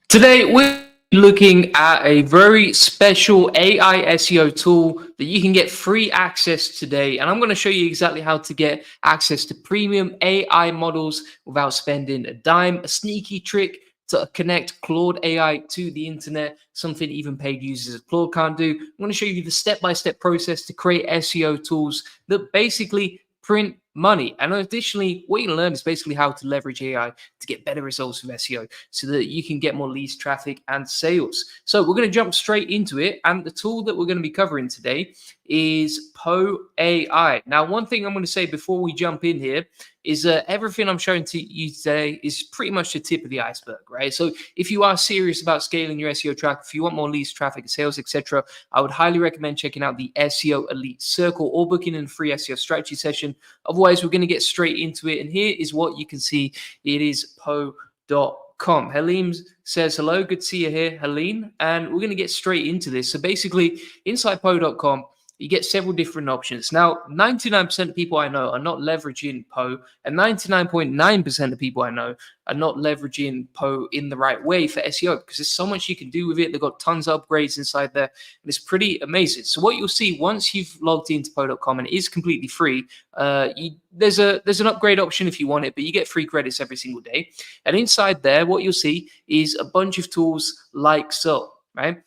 Today, we're looking at a very special AI SEO tool that you can get free access today. And I'm going to show you exactly how to get access to premium AI models without spending a dime, a sneaky trick to connect Claude AI to the internet, something even paid users of Claude can't do. I'm going to show you the step-by-step process to create SEO tools that basically print money. And additionally, what you can learn is basically how to leverage AI to get better results from SEO so that you can get more leads, traffic, and sales. So we're going to jump straight into it. And the tool that we're going to be covering today is POE. Now, one thing I'm going to say before we jump in here is that everything I'm showing to you today is pretty much the tip of the iceberg, right? So if you are serious about scaling your SEO track, if you want more leads, traffic, sales, etc., I would highly recommend checking out the SEO Elite Circle or booking in a free SEO strategy session. Otherwise, we're going to get straight into it. And here is what you can see. It is POE.com. Helene says, hello, good to see you here, Helene. And we're going to get straight into this. So basically, inside POE.com, you get several different options. Now, 99% of people I know are not leveraging POE, and 99.9% of people I know are not leveraging POE in the right way for SEO because there's so much you can do with it. They've got tons of upgrades inside there, and it's pretty amazing. So what you'll see once you've logged into POE.com, and it is completely free, there's an upgrade option if you want it, but you get free credits every single day. And inside there, what you'll see is a bunch of tools like so, right?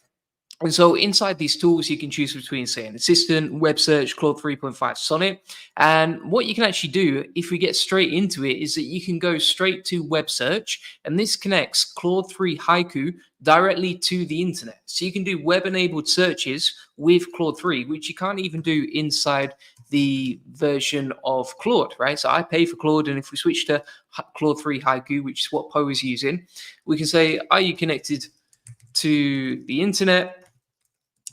And so inside these tools, you can choose between, say, an assistant, web search, Claude 3.5 Sonnet. And what you can actually do, if we get straight into it, is that you can go straight to web search, and this connects Claude 3 Haiku directly to the internet. So you can do web-enabled searches with Claude 3, which you can't even do inside the version of Claude, right? So I pay for Claude, and if we switch to Claude 3 Haiku, which is what POE is using, we can say, are you connected to the internet?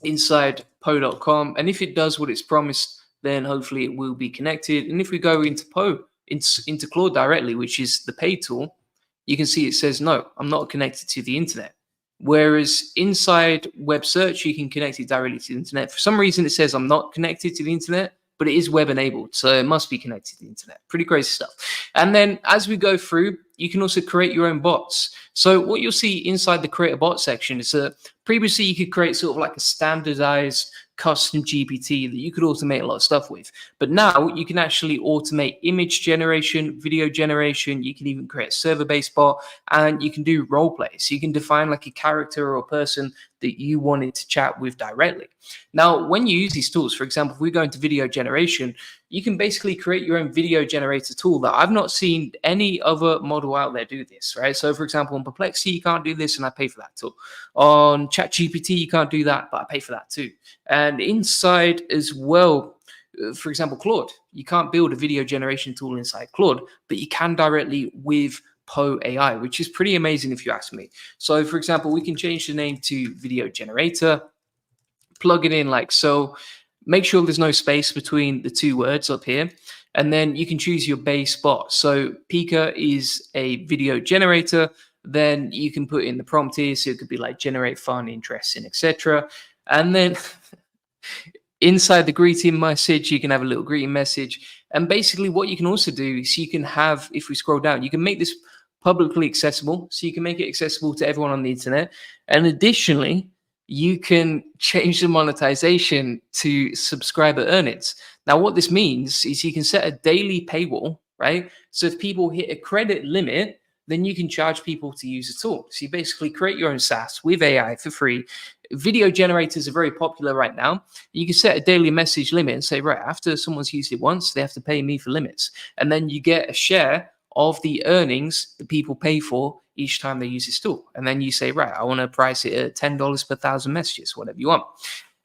Inside POE.com, and if it does what it's promised, then hopefully it will be connected. And if we go into POE, into Claude directly, which is the paid tool, you can see it says, no, I'm not connected to the internet. Whereas inside web search, you can connect it directly to the internet. For some reason, it says I'm not connected to the internet, but it is web enabled, so it must be connected to the internet. Pretty crazy stuff. And then as we go through, you can also create your own bots. So what you'll see inside the create a bot section is that previously you could create sort of like a standardized custom GPT that you could automate a lot of stuff with. But now you can actually automate image generation, video generation. You can even create a server-based bot, and you can do role play. So you can define like a character or a person that you wanted to chat with directly. Now, when you use these tools, for example, if we go into video generation, you can basically create your own video generator tool that I've not seen any other model out there do this, right? So for example, on Perplexity, you can't do this, and I pay for that tool. On ChatGPT, you can't do that, but I pay for that too. And inside as well, for example, Claude, you can't build a video generation tool inside Claude, but you can directly with POE AI, which is pretty amazing if you ask me. So for example, we can change the name to video generator, plug it in like so, make sure there's no space between the two words up here, and then you can choose your base bot. So Pika is a video generator. Then you can put in the prompt here, so it could be like generate fun, interesting, etc. And then inside the greeting message, you can have a little greeting message. And basically what you can also do is you can have, if we scroll down, you can make this publicly accessible. So you can make it accessible to everyone on the internet. And additionally, you can change the monetization to subscriber earnings. Now, what this means is you can set a daily paywall, right? So if people hit a credit limit, then you can charge people to use the tool. So you basically create your own SaaS with AI for free. Video generators are very popular right now. You can set a daily message limit and say, right, after someone's used it once, they have to pay me for limits. And then you get a share of the earnings that people pay for each time they use this tool. And then you say, right, I want to price it at $10 per 1,000 messages, whatever you want.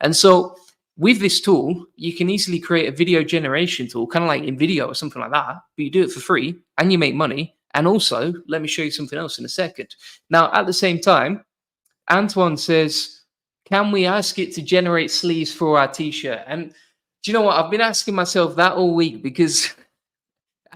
And so with this tool, you can easily create a video generation tool, kind of like in video or something like that, but you do it for free and you make money. And also, let me show you something else in a second. Now, at the same time, Antoine says, can we ask it to generate sleeves for our t-shirt? And do you know what? I've been asking myself that all week because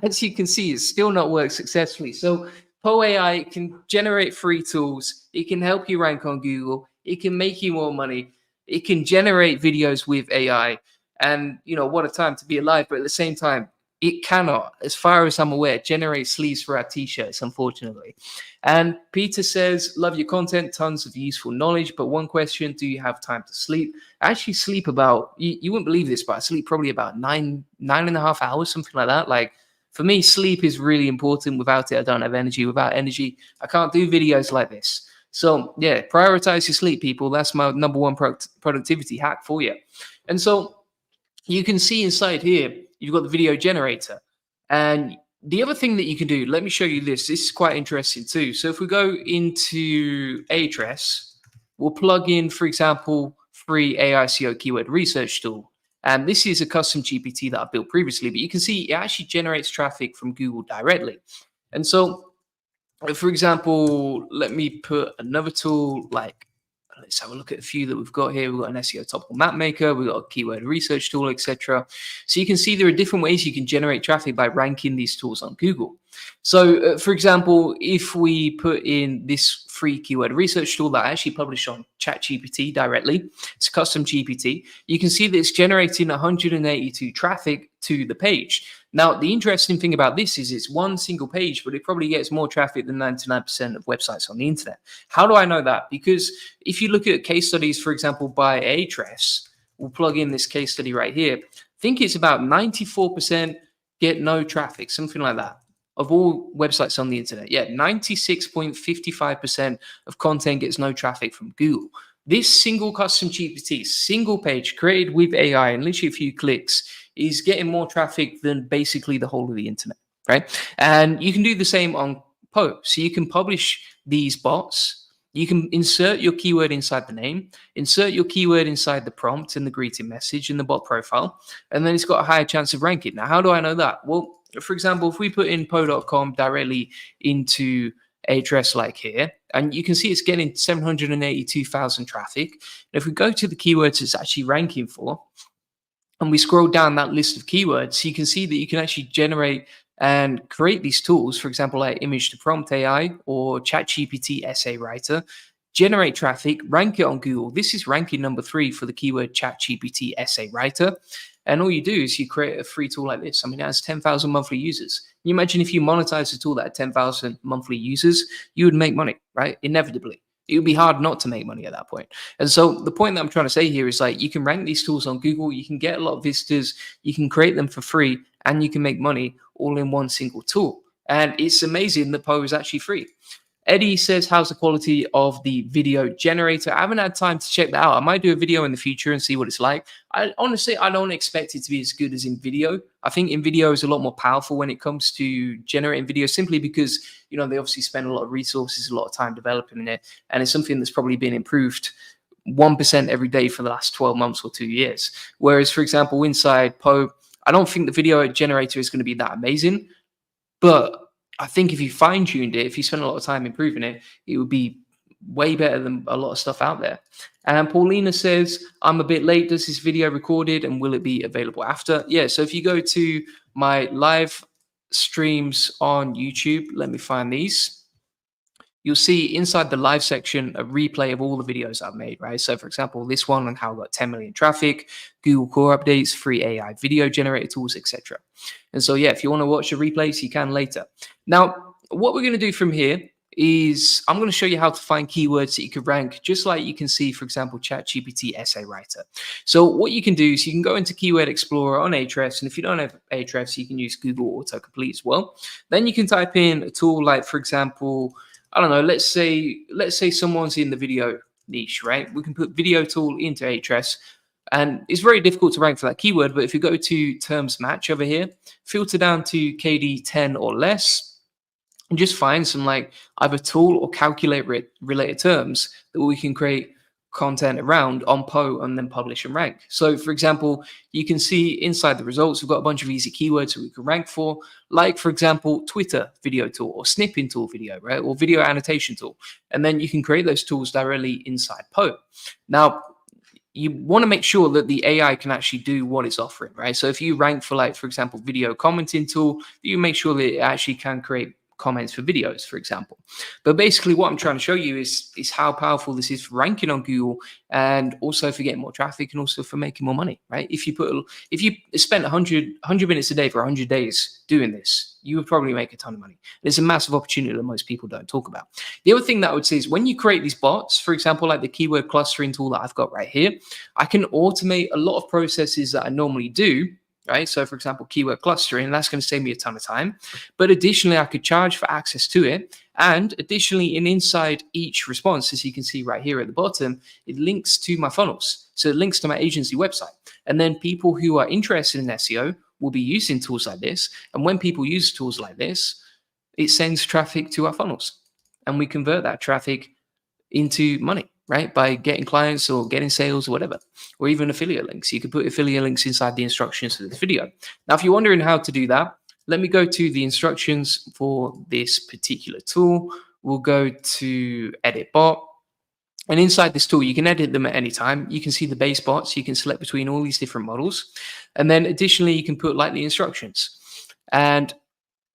as you can see, it's still not worked successfully. So POE AI can generate free tools. It can help you rank on Google. It can make you more money. It can generate videos with AI. And, you know, what a time to be alive. But at the same time, it cannot, as far as I'm aware, generate sleeves for our t-shirts, unfortunately. And Peter says, love your content, tons of useful knowledge, but one question, do you have time to sleep? I actually sleep about, you wouldn't believe this, but I sleep probably about nine and a half hours, something like that. Like, for me, sleep is really important. Without it, I don't have energy. Without energy, I can't do videos like this. So yeah, prioritize your sleep, people. That's my number one productivity hack for you. And so you can see inside here, you've got the video generator. And the other thing that you can do, let me show you this. This is quite interesting too. So if we go into Ahrefs, we'll plug in, for example, free AI SEO keyword research tool. And this is a custom GPT that I built previously, but you can see it actually generates traffic from Google directly. And so, for example, let me put another tool like, let's have a look at a few that we've got here. We've got an SEO topical map maker, we've got a keyword research tool, etc. So you can see there are different ways you can generate traffic by ranking these tools on Google. So for example, if we put in this free keyword research tool that I actually published on ChatGPT directly, it's a custom GPT, you can see that it's generating 182 traffic to the page. Now, the interesting thing about this is it's one single page, but it probably gets more traffic than 99% of websites on the internet. How do I know that? Because if you look at case studies, for example, by Ahrefs, we'll plug in this case study right here. I think it's about 94% get no traffic, something like that, of all websites on the internet. Yeah, 96.55% of content gets no traffic from Google. This single custom GPT, single page created with AI and literally a few clicks is getting more traffic than basically the whole of the internet, right? And you can do the same on POE. So you can publish these bots. You can insert your keyword inside the name, insert your keyword inside the prompt and the greeting message in the bot profile, and then it's got a higher chance of ranking. Now, how do I know that? Well, for example, if we put in POE.com directly into Ahrefs like here, and you can see it's getting 782,000 traffic. And if we go to the keywords it's actually ranking for, and we scroll down that list of keywords, you can see that you can actually generate and create these tools, for example, like image to prompt AI or ChatGPT essay writer, generate traffic, rank it on Google. This is ranking number 3 for the keyword ChatGPT essay writer. And all you do is you create a free tool like this. I mean, it has 10,000 monthly users. Can you imagine if you monetize a tool that had 10,000 monthly users, you would make money, right? Inevitably. It would be hard not to make money at that point. And so the point that I'm trying to say here is like, you can rank these tools on Google, you can get a lot of visitors, you can create them for free, and you can make money all in one single tool. And it's amazing that POE is actually free. Eddie says, how's the quality of the video generator? I haven't had time to check that out. I might do a video in the future and see what it's like. I don't expect it to be as good as in video. I think in video is a lot more powerful when it comes to generating video, simply because, you know, they obviously spend a lot of resources, a lot of time developing it. And it's something that's probably been improved 1% every day for the last 12 months or 2 years. Whereas, for example, inside POE, I don't think the video generator is going to be that amazing, but I think if you fine-tuned it, if you spend a lot of time improving it, it would be way better than a lot of stuff out there. And Paulina says, I'm a bit late. Does this video recorded and will it be available after? Yeah, so if you go to my live streams on YouTube, let me find these. You'll see inside the live section a replay of all the videos I've made, right? So for example, this one on how I got 10 million traffic, Google core updates, free AI video generator tools, etc. And so yeah, if you want to watch the replays, you can later. Now, what we're going to do from here is I'm going to show you how to find keywords that you could rank, just like you can see, for example, ChatGPT essay writer. So what you can do is you can go into Keyword Explorer on Ahrefs, and if you don't have Ahrefs, you can use Google autocomplete as well. Then you can type in a tool like, for example, I don't know, let's say someone's in the video niche, right? We can put video tool into Ahrefs, and it's very difficult to rank for that keyword. But if you go to terms match over here, filter down to KD 10 or less, and just find some like either tool or calculate related terms that we can create content around on POE and then publish and rank. So for example, you can see inside the results, we've got a bunch of easy keywords that we can rank for, like for example, Twitter video tool or snipping tool video, right? Or video annotation tool. And then you can create those tools directly inside POE. Now, you want to make sure that the AI can actually do what it's offering, right? So if you rank for like, for example, video commenting tool, you make sure that it actually can create comments for videos, for example. But basically what I'm trying to show you is how powerful this is for ranking on Google, and also for getting more traffic, and also for making more money, right? If you spent 100 minutes a day for 100 days doing this, you would probably make a ton of money. It's a massive opportunity that most people don't talk about. The other thing that I would say is when you create these bots, for example, like the keyword clustering tool that I've got right here, I can automate a lot of processes that I normally do, right? So for example, keyword clustering, that's going to save me a ton of time. But additionally, I could charge for access to it. And additionally, inside each response, as you can see right here at the bottom, it links to my funnels. So it links to my agency website. And then people who are interested in SEO will be using tools like this. And when people use tools like this, it sends traffic to our funnels. And we convert that traffic into money, right? By getting clients or getting sales or whatever, or even affiliate links. You could put affiliate links inside the instructions for this video. Now, if you're wondering how to do that, let me go to the instructions for this particular tool. We'll go to edit bot. And inside this tool, you can edit them at any time. You can see the base bots. You can select between all these different models. And then additionally, you can put like the instructions. And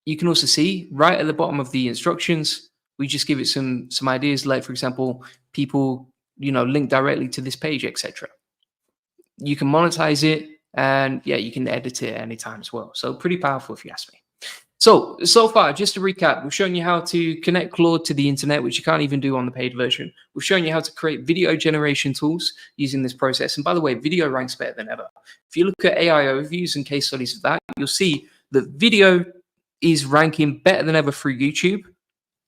you can also see right at the bottom of the instructions, we just give it some ideas, like for example, people, link directly to this page, etc. You can monetize it, and yeah, you can edit it at any time as well. So pretty powerful if you ask me. So far, just to recap, we've shown you how to connect Claude to the internet, which you can't even do on the paid version. We've shown you how to create video generation tools using this process. And by the way, video ranks better than ever. If you look at AI overviews and case studies of that, you'll see that video is ranking better than ever through YouTube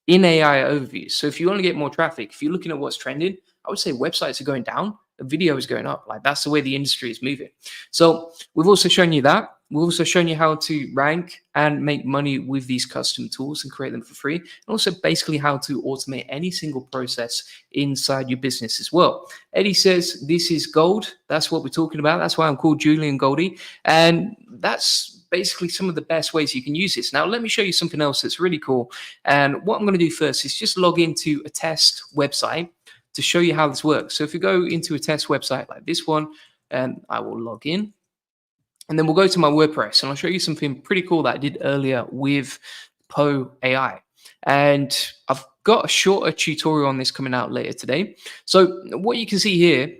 in AI overviews. So if you want to get more traffic, if you're looking at what's trending, I would say websites are going down, the video is going up. Like that's the way the industry is moving. So we've also shown you that. We've also shown you how to rank and make money with these custom tools and create them for free. And also basically how to automate any single process inside your business as well. Eddie says, this is gold. That's what we're talking about. That's why I'm called Julian Goldie. And that's basically some of the best ways you can use this. Now, let me show you something else that's really cool. And what I'm going to do first is just log into a test website to show you how this works. So if you go into a test website like this one, and I will log in. And then we'll go to my WordPress, and I'll show you something pretty cool that I did earlier with POE AI. And I've got a shorter tutorial on this coming out later today. So what you can see here,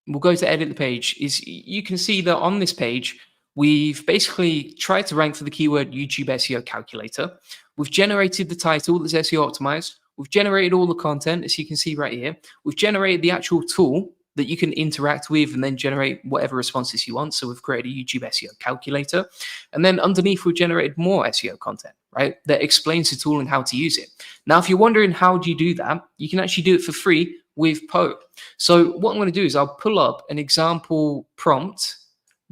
we'll go to edit the page, is you can see that on this page, we've basically tried to rank for the keyword YouTube SEO calculator. We've generated the title that's SEO optimized. We've generated all the content, as you can see right here. We've generated the actual tool that you can interact with and then generate whatever responses you want. So we've created a YouTube SEO calculator. And then underneath, we've generated more SEO content, right, that explains the tool and how to use it. Now, if you're wondering how do you do that, you can actually do it for free with POE. So what I'm going to do is I'll pull up an example prompt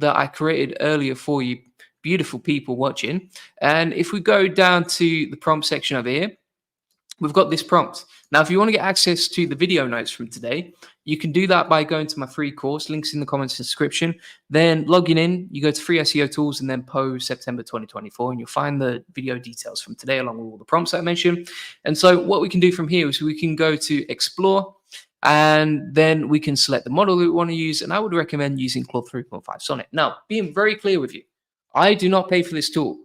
that I created earlier for you, beautiful people watching. And if we go down to the prompt section over here, we've got this prompt. Now, if you want to get access to the video notes from today, you can do that by going to my free course, links in the comments and description. Then logging in, you go to free SEO tools and then POE September 2024, and you'll find the video details from today along with all the prompts that I mentioned. And so what we can do from here is we can go to explore, and then we can select the model that we want to use. And I would recommend using Claude 3.5 Sonnet. Now, being very clear with you, I do not pay for this tool,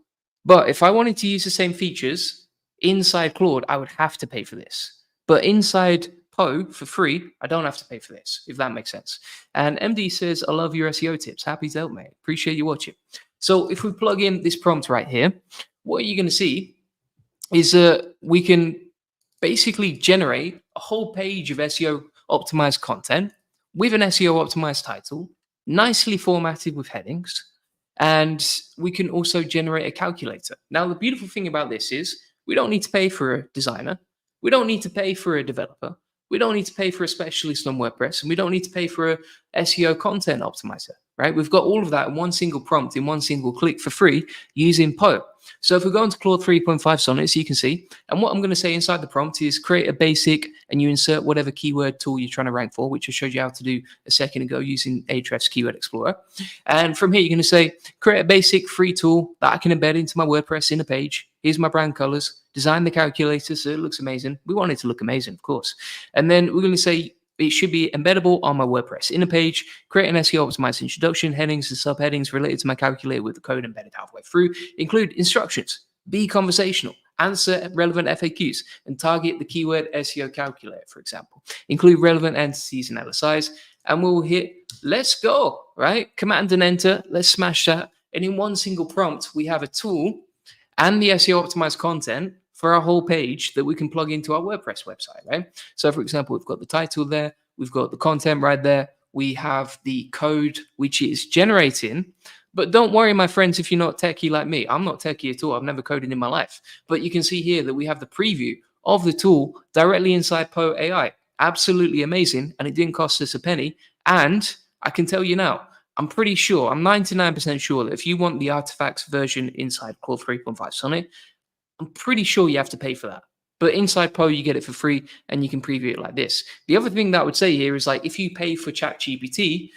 but if I wanted to use the same features inside Claude, I would have to pay for this. But inside POE for free, I don't have to pay for this, if that makes sense. And MD says, I love your SEO tips. Happy to help, mate. Appreciate you watching. So if we plug in this prompt right here, what you're going to see is we can basically generate a whole page of SEO optimized content with an SEO optimized title, nicely formatted with headings. And we can also generate a calculator. Now, the beautiful thing about this is we don't need to pay for a designer. We don't need to pay for a developer. We don't need to pay for a specialist on WordPress, and we don't need to pay for a SEO content optimizer, right? We've got all of that in one single prompt, in one single click for free using POE. So if we go into Claude 3.5 Sonnet, so you can see, and what I'm going to say inside the prompt is create a basic, and you insert whatever keyword tool you're trying to rank for, which I showed you how to do a second ago using Ahrefs Keyword Explorer. And from here, you're going to say, create a basic free tool that I can embed into my WordPress in a page. Here's my brand colors. Design the calculator so it looks amazing. We want it to look amazing, of course. And then we're going to say it should be embeddable on my WordPress inner page. Create an SEO optimized introduction, headings and subheadings related to my calculator with the code embedded halfway through. Include instructions. Be conversational, answer relevant FAQs, and target the keyword SEO calculator, for example. Include relevant entities in LSIs, and we'll hit let's go, right? Command and enter, let's smash that. And in one single prompt, we have a tool and the SEO optimized content for our whole page that we can plug into our WordPress website, right? So, for example, we've got the title there, we've got the content right there, we have the code which is generating. But don't worry, my friends, if you're not techie like me. I'm not techie at all. I've never coded in my life. But you can see here that we have the preview of the tool directly inside POE AI. Absolutely amazing. And it didn't cost us a penny. And I can tell you now, I'm pretty sure, I'm 99% sure that if you want the artifacts version inside Claude 3.5 Sonnet, I'm pretty sure you have to pay for that. But inside POE, you get it for free and you can preview it like this. The other thing that I would say here is like, if you pay for ChatGPT,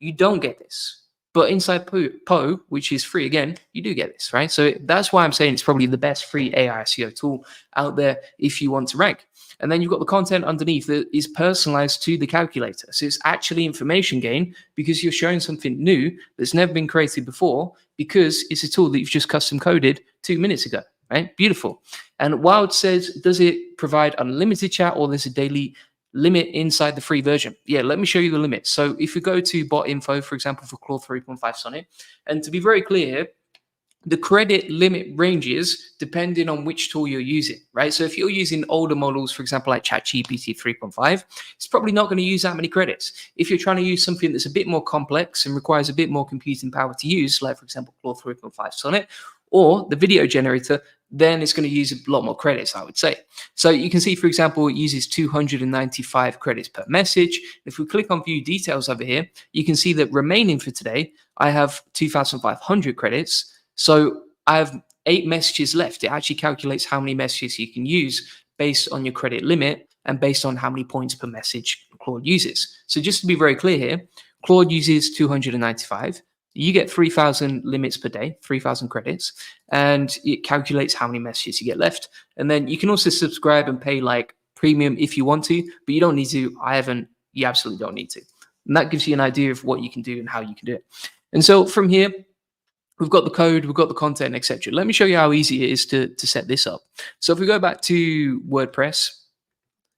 you don't get this. But inside POE, which is free again, you do get this, right? So that's why I'm saying it's probably the best free AI SEO tool out there if you want to rank. And then you've got the content underneath that is personalized to the calculator. So it's actually information gain because you're showing something new that's never been created before because it's a tool that you've just custom coded 2 minutes ago, right? Beautiful. And Wild says, does it provide unlimited chat or there's a daily limit inside the free version? Yeah, let me show you the limit. So if we go to bot info, for example, for Claude 3.5 Sonnet, and to be very clear here, the credit limit ranges depending on which tool you're using, right? So if you're using older models, for example, like ChatGPT 3.5, it's probably not going to use that many credits. If you're trying to use something that's a bit more complex and requires a bit more computing power to use, like for example, Claude 3.5 Sonnet, or the video generator, then it's going to use a lot more credits, I would say. So you can see, for example, it uses 295 credits per message. If we click on view details over here, you can see that remaining for today, I have 2,500 credits. So I have 8 messages left. It actually calculates how many messages you can use based on your credit limit and based on how many points per message Claude uses. So just to be very clear here, Claude uses 295. You get 3,000 limits per day, 3,000 credits, and it calculates how many messages you get left. And then you can also subscribe and pay like premium if you want to, but you don't need to. I haven't. You absolutely don't need to. And that gives you an idea of what you can do and how you can do it. And so from here, we've got the code, we've got the content, etc. Let me show you how easy it is to set this up. So if we go back to WordPress,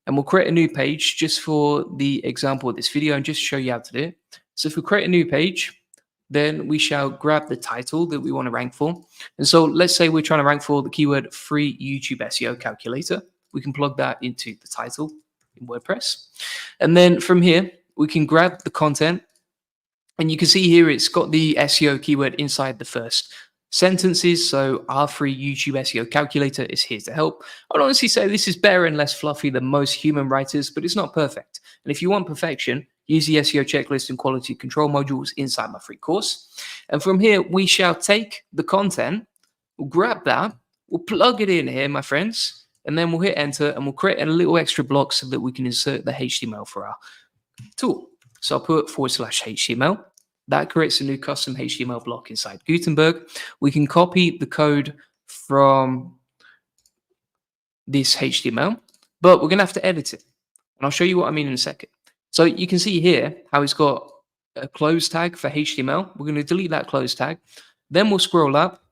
and we'll create a new page just for the example of this video and just show you how to do it. So if we create a new page, then we shall grab the title that we want to rank for. And so let's say we're trying to rank for the keyword free YouTube SEO calculator. We can plug that into the title in WordPress. And then from here, we can grab the content. And you can see here, it's got the SEO keyword inside the first sentences. So our free YouTube SEO calculator is here to help. I'd honestly say this is better and less fluffy than most human writers, but it's not perfect. And if you want perfection, use the SEO checklist and quality control modules inside my free course. And from here, we shall take the content, we'll grab that, we'll plug it in here, my friends, and then we'll hit enter and we'll create a little extra block so that we can insert the HTML for our tool. So I'll put /HTML. That creates a new custom HTML block inside Gutenberg. We can copy the code from this HTML, but we're going to have to edit it. And I'll show you what I mean in a second. So you can see here how it's got a close tag for HTML. We're going to delete that close tag. Then we'll scroll up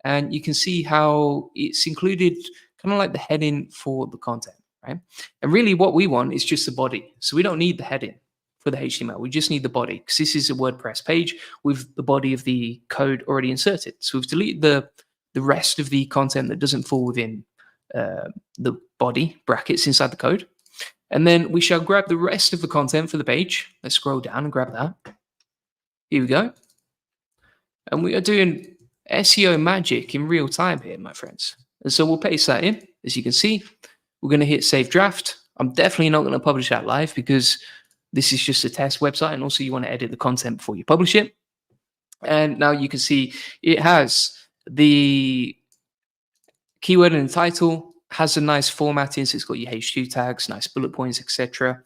and you can see how it's included kind of like the heading for the content, right? And really what we want is just the body. So we don't need the heading for the HTML. We just need the body because this is a WordPress page with the body of the code already inserted. So we've deleted the rest of the content that doesn't fall within the body brackets inside the code. And then we shall grab the rest of the content for the page. Let's scroll down and grab that. Here we go. And we are doing SEO magic in real time here, my friends. And so we'll paste that in. As you can see, we're going to hit save draft. I'm definitely not going to publish that live because this is just a test website. And also you want to edit the content before you publish it. And now you can see it has the keyword and the title, has a nice formatting, so it's got your H2 tags, nice bullet points, etc.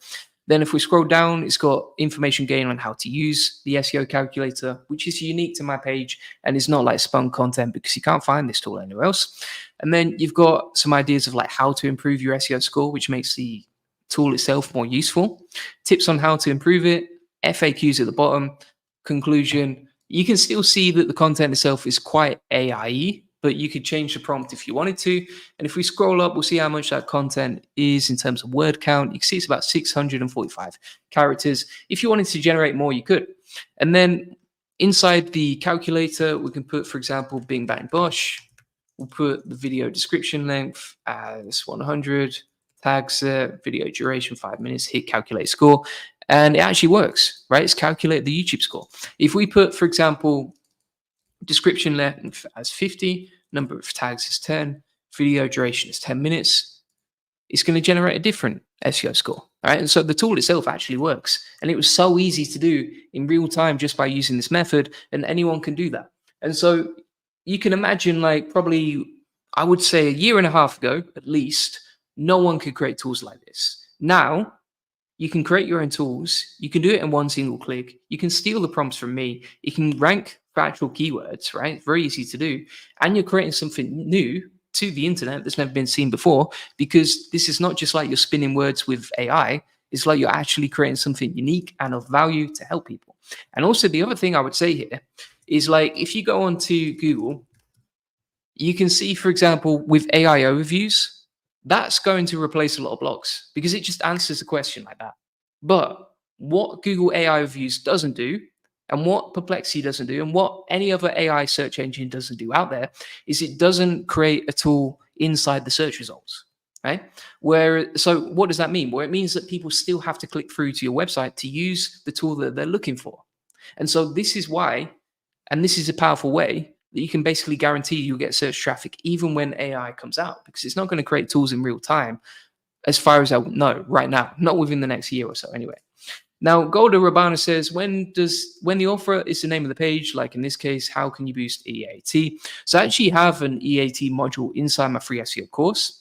Then if we scroll down, it's got information gain on how to use the SEO calculator, which is unique to my page and is not like spun content because you can't find this tool anywhere else. And then you've got some ideas of like how to improve your SEO score, which makes the tool itself more useful. Tips on how to improve it, FAQs at the bottom, conclusion. You can still see that the content itself is quite AI-y. but you could change the prompt if you wanted to. And if we scroll up, we'll see how much that content is in terms of word count. You can see it's about 645 characters. If you wanted to generate more, you could. And then inside the calculator, we can put, for example, Bing Bang Bosh. We'll put the video description length as 100, tags video duration 5 minutes, hit calculate score, and it actually works, right? It's calculate the YouTube score. If we put, for example, description length as 50, number of tags is 10, video duration is 10 minutes, it's going to generate a different SEO score, right? And so the tool itself actually works. And it was so easy to do in real time just by using this method, and anyone can do that. And so you can imagine, like, probably, I would say a year and a half ago, at least, no one could create tools like this. Now, you can create your own tools. You can do it in one single click. You can steal the prompts from me. You can rank for actual keywords, right? Very easy to do. And you're creating something new to the internet that's never been seen before, because this is not just like you're spinning words with AI. It's like you're actually creating something unique and of value to help people. And also, the other thing I would say here is, like, if you go onto Google, you can see, for example, with AI overviews, that's going to replace a lot of blogs because it just answers a question like that. But what Google AI overviews doesn't do, and what Perplexity doesn't do, and what any other AI search engine doesn't do out there, is it doesn't create a tool inside the search results, right? So what does that mean? Well, it means that people still have to click through to your website to use the tool that they're looking for. And so this is why, and this is a powerful way that you can basically guarantee you'll get search traffic even when AI comes out, because it's not going to create tools in real time, as far as I know right now, not within the next year or so anyway. Now, Golda Rabana says, when the author is the name of the page, like in this case, how can you boost EAT? So I actually have an EAT module inside my free SEO course.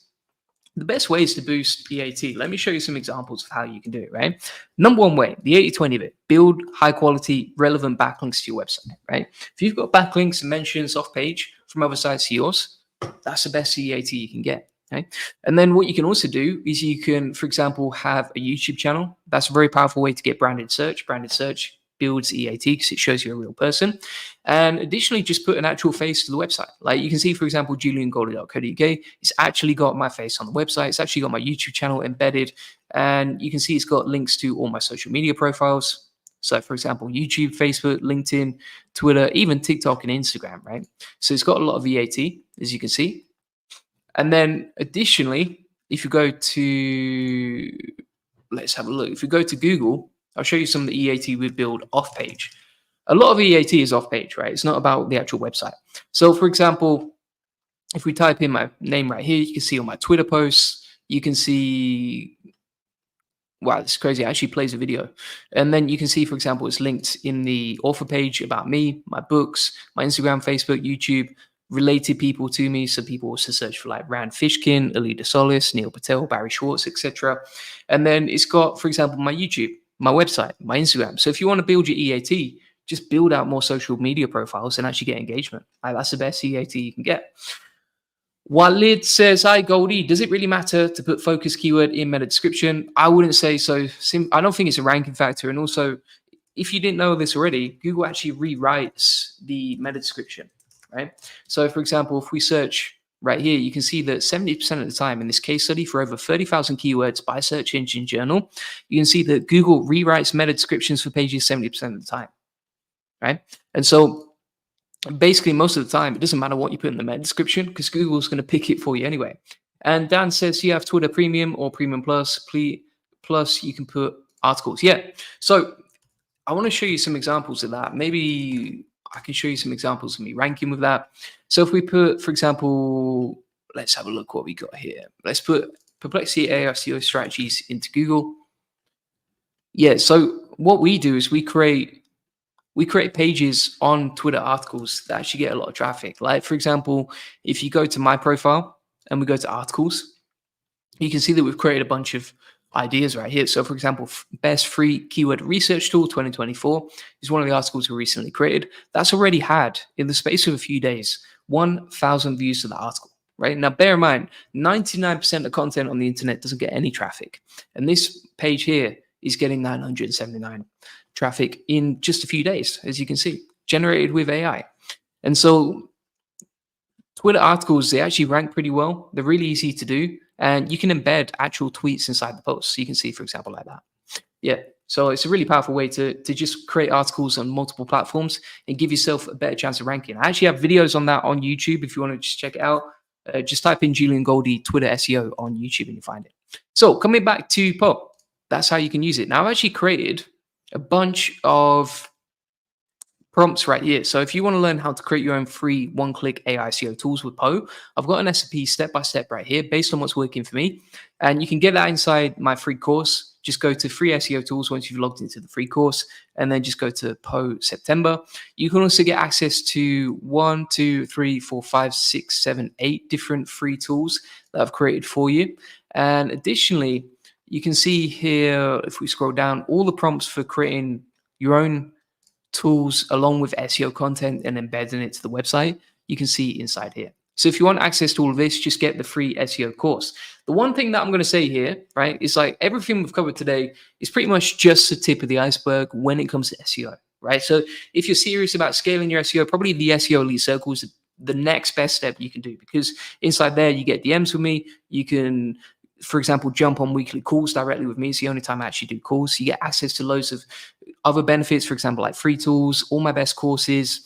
The best way is to boost EAT. Let me show you some examples of how you can do it, right? Number one way, the 80-20 bit, build high quality, relevant backlinks to your website, right? If you've got backlinks and mentions off page from other sites to yours, that's the best EAT you can get. Okay. And then what you can also do is you can, for example, have a YouTube channel. That's a very powerful way to get branded search. Branded search builds EAT because it shows you're a real person. And additionally, just put an actual face to the website. Like you can see, for example, juliangolda.co.uk. It's actually got my face on the website. It's actually got my YouTube channel embedded. And you can see it's got links to all my social media profiles. So, for example, YouTube, Facebook, LinkedIn, Twitter, even TikTok and Instagram, right? So it's got a lot of EAT, as you can see. And then additionally, if you go to, let's have a look. If you go to Google, I'll show you some of the EAT we build off page. A lot of EAT is off page, right? It's not about the actual website. So for example, if we type in my name right here, you can see all my Twitter posts. You can see, wow, this is crazy. It actually plays a video. And then you can see, for example, it's linked in the author page about me, my books, my Instagram, Facebook, YouTube, related people to me. So people also search for like Rand Fishkin, Alida Solis, Neil Patel, Barry Schwartz, etc. And then it's got, for example, my YouTube, my website, my Instagram. So if you want to build your EAT, just build out more social media profiles and actually get engagement. Like, that's the best EAT you can get. Walid says, hi Goldie, does it really matter to put focus keyword in meta description? I wouldn't say so. I don't think it's a ranking factor. And also, if you didn't know this already, Google actually rewrites the meta description, right? So for example, if we search right here, you can see that 70% of the time in this case study for over 30,000 keywords by Search Engine Journal, you can see that Google rewrites meta descriptions for pages 70% of the time, right? And so basically most of the time, it doesn't matter what you put in the meta description because Google's going to pick it for you anyway. And Dan says, you have Twitter Premium or Premium Plus, plus you can put articles. Yeah. So I want to show you some examples of that. Maybe I can show you some examples of me ranking with that. So if we put, for example, let's have a look what we got here. Let's put Perplexity AI SEO strategies into Google. Yeah. So what we do is we create pages on Twitter articles that actually get a lot of traffic. Like, for example, if you go to my profile and we go to articles, you can see that we've created a bunch of ideas right here. So, for example, best free keyword research tool 2024 is one of the articles we recently created. That's already had, in the space of a few days, 1,000 views to the article. Right now, bear in mind, 99% of content on the internet doesn't get any traffic. And this page here is getting 979 traffic in just a few days, as you can see, generated with AI. And so Twitter articles, they actually rank pretty well. They're really easy to do. And you can embed actual tweets inside the post. So you can see, for example, like that. Yeah. So it's a really powerful way to just create articles on multiple platforms and give yourself a better chance of ranking. I actually have videos on that on YouTube if you want to just check it out. Just type in Julian Goldie Twitter SEO on YouTube and you find it. So coming back to POE, that's how you can use it. Now I've actually created a bunch of prompts right here. So if you want to learn how to create your own free one-click AI SEO tools with POE, I've got an recipe step-by-step right here based on what's working for me. And you can get that inside my free course. Just go to free SEO tools once you've logged into the free course, and then just go to POE September. You can also get access to 1, 2, 3, 4, 5, 6, 7, 8 different free tools that I've created for you. And additionally, you can see here, if we scroll down, all the prompts for creating your own tools along with SEO content and embedding it to the website, you can see inside here. So if you want access to all of this, just get the free SEO course. The one thing that I'm going to say here, right, is like everything we've covered today is pretty much just the tip of the iceberg when it comes to SEO, right? So if you're serious about scaling your SEO, probably the SEO Elite Circle is the next best step you can do, because inside there you get DMs with me. You can, for example, jump on weekly calls directly with me. It's the only time I actually do calls. You get access to loads of other benefits, for example, like free tools, all my best courses,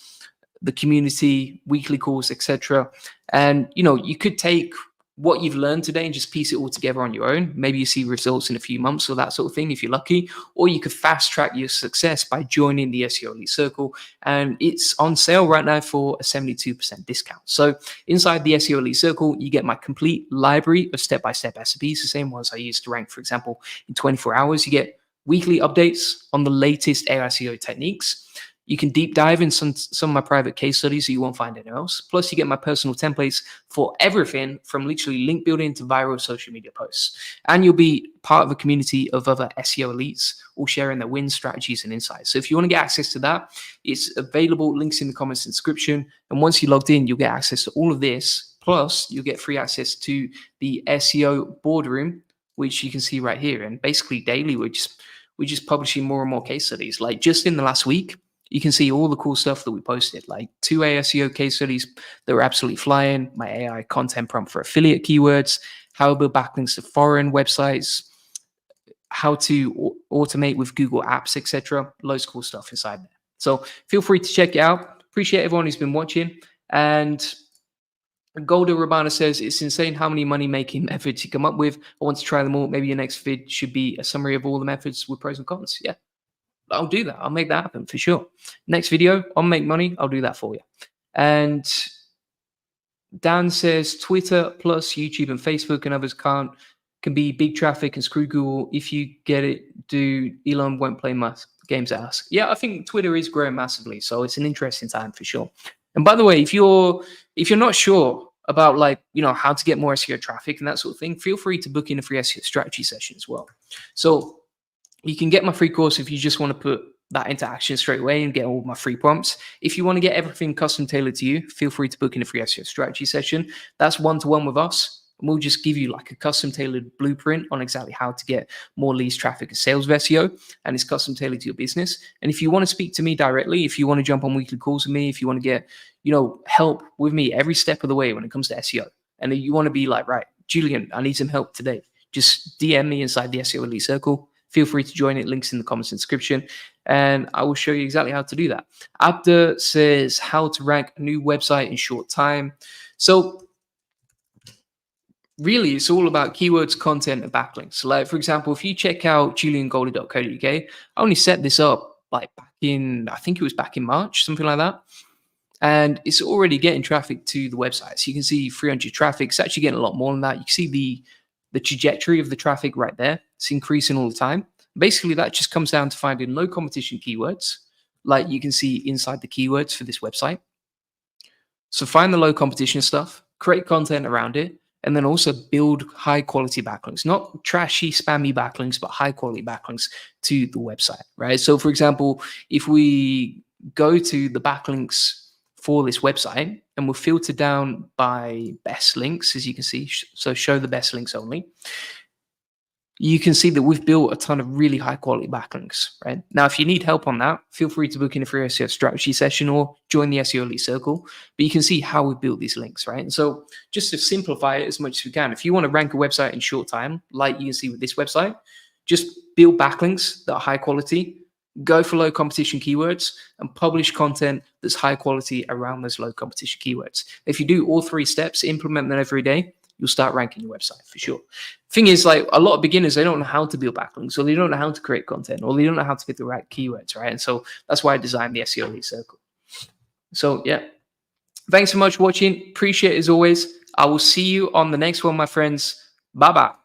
the community, weekly calls, etc. And you could take what you've learned today and just piece it all together on your own. Maybe you see results in a few months or that sort of thing if you're lucky, or you could fast track your success by joining the SEO Elite Circle, and it's on sale right now for a 72% discount. So inside the SEO Elite Circle, you get my complete library of step-by-step recipes, the same ones I use to rank, for example, in 24 hours. You get weekly updates on the latest AI SEO techniques. You can deep dive in some of my private case studies that you won't find anywhere else. Plus, you get my personal templates for everything from literally link building to viral social media posts. And you'll be part of a community of other SEO elites, all sharing their wins, strategies, and insights. So if you want to get access to that, it's available. Links in the comments and description. And once you're logged in, you'll get access to all of this. Plus, you'll get free access to the SEO boardroom, which you can see right here. And basically daily, we're just publishing more and more case studies. Like just in the last week, you can see all the cool stuff that we posted, like 2 ASEO case studies that were absolutely flying, my AI content prompt for affiliate keywords, how to build backlinks to foreign websites, how to automate with Google Apps, etc. Loads of cool stuff inside there. So feel free to check it out. Appreciate everyone who's been watching. And Golda Rabana says, it's insane how many money-making methods you come up with. I want to try them all. Maybe your next vid should be a summary of all the methods with pros and cons. Yeah. I'll do that. I'll make that happen for sure. Next video on make money, I'll do that for you. And Dan says Twitter plus YouTube and Facebook and others can be big traffic and screw Google. If you get it, Elon won't play games at us. Yeah, I think Twitter is growing massively, so it's an interesting time for sure. And by the way, if you're not sure about how to get more SEO traffic and that sort of thing, feel free to book in a free SEO strategy session as well. So you can get my free course if you just want to put that into action straight away and get all my free prompts. If you want to get everything custom tailored to you, feel free to book in a free SEO strategy session. That's one-to-one with us. And we'll just give you like a custom tailored blueprint on exactly how to get more leads, traffic, and sales of SEO. And it's custom tailored to your business. And if you want to speak to me directly, if you want to jump on weekly calls with me, if you want to get, help with me every step of the way when it comes to SEO, and you want to be like, right, Julian, I need some help today, just DM me inside the SEO Elite Circle. Feel free to join it. Links in the comments and description. And I will show you exactly how to do that. Abda says how to rank a new website in short time. So really, it's all about keywords, content, and backlinks. Like, for example, if you check out juliangoldie.co.uk, I only set this up like back in March, something like that. And it's already getting traffic to the website. So you can see 300 traffic. It's actually getting a lot more than that. You can see the trajectory of the traffic right there. It's increasing all the time. Basically, that just comes down to finding low competition keywords, like you can see inside the keywords for this website. So find the low competition stuff, create content around it, and then also build high quality backlinks, not trashy, spammy backlinks, but high quality backlinks to the website, right? So for example, if we go to the backlinks for this website and we'll filter down by best links, as you can see, so show the best links only. you can see that we've built a ton of really high quality backlinks, right? Now, if you need help on that, feel free to book in a free SEO strategy session or join the SEO Elite Circle. But you can see how we build these links, right? And so just to simplify it as much as we can, if you want to rank a website in short time, like you can see with this website, just build backlinks that are high quality, go for low competition keywords, and publish content that's high quality around those low competition keywords. If you do all three steps, implement them every day, you'll start ranking your website for sure. Thing is, like, a lot of beginners, they don't know how to build backlinks, or they don't know how to create content, or they don't know how to get the right keywords, right? And so that's why I designed the SEO Elite Circle. So yeah, thanks so much for watching. Appreciate it as always. I will see you on the next one, my friends. Bye bye.